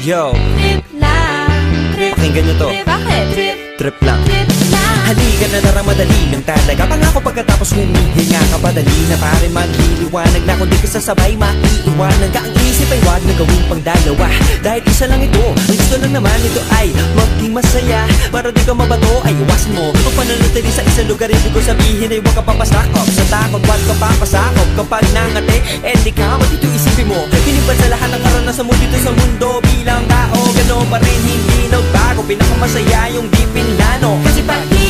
Yo, Trip lang, trip, pakinggan nyo to. trip, bakit? Trip, Trip lang. trip lang. Halika na tara, madali lang talaga. Pangako pagkatapos humihinga ka padali na pare magliliwanag na kung di ka sasabay maiiwanan ka. Ang isip ay wag na gawing pang dalawa, dahil isa lang ito. Ang gusto lang naman ito ay maging masaya. Para di ka mabato ay iwasan mo ang pananatili sa isang lugar. Ibig ko sabihin ay huwag ka papasakop sa takot, wag ka papasakop. Kapag nangate, di ka dito isipin mo pinipad sa lahat ng karanasan mo dito sa mundo. Bilang tao, gano'n pa rin hindi nagbago. Pinakamasaya yung di pinlano. Kasi Pag di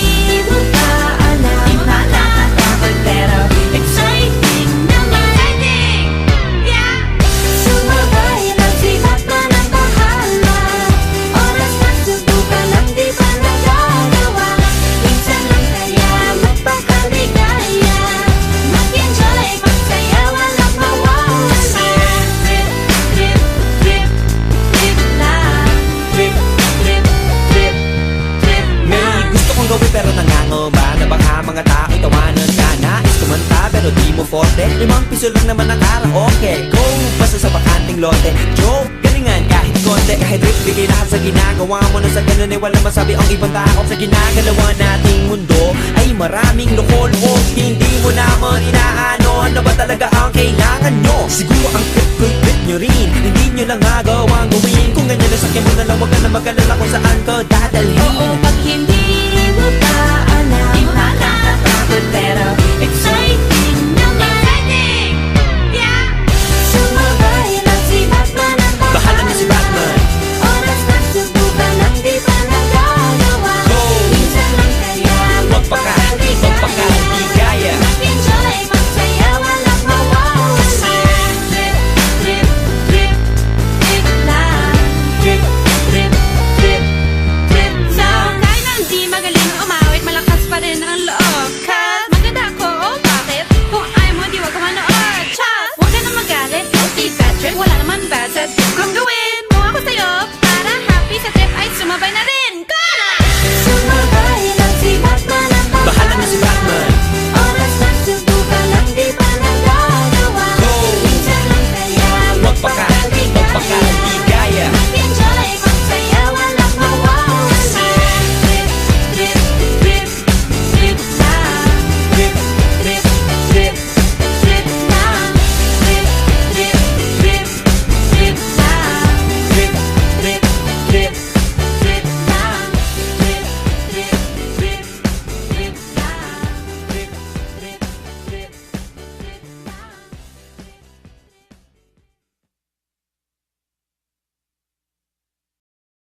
mo pa alam, di mo nakakatakot pero exciting naman. Exciting! Yeah! Sumabay lang sipat na ng bahala. Oras na subukan lang di pa nagagawa. Minsan lang kaya magpakaligaya. Mag-enjoy, magsaya, walang mawawala. Trip, trip, trip, trip lang. Trip, trip, trip, trip lang. may gusto kong gawin pero nangangamba na baka mga tao'y tawanan ka. Nais kumanta pero di mo forte. 5 piso lang naman ang karaoke. Go, basta sa bakanting lote. Joke, galingan kahit konti. Kahit rip, bigay lahat sa ginagawa mo. Na sa ganun ay wala masabi ang ibang tao. Sa ginagalawa nating mundo ay maraming loko-loko. Hindi mo naman inaano ano ba talaga ang kailangan nyo. Siguro ang trip nyo rin, hindi nyo lang agawang gawin. Kung ganyan na sakyan mo na lang, wag ka na mag-alala kung saan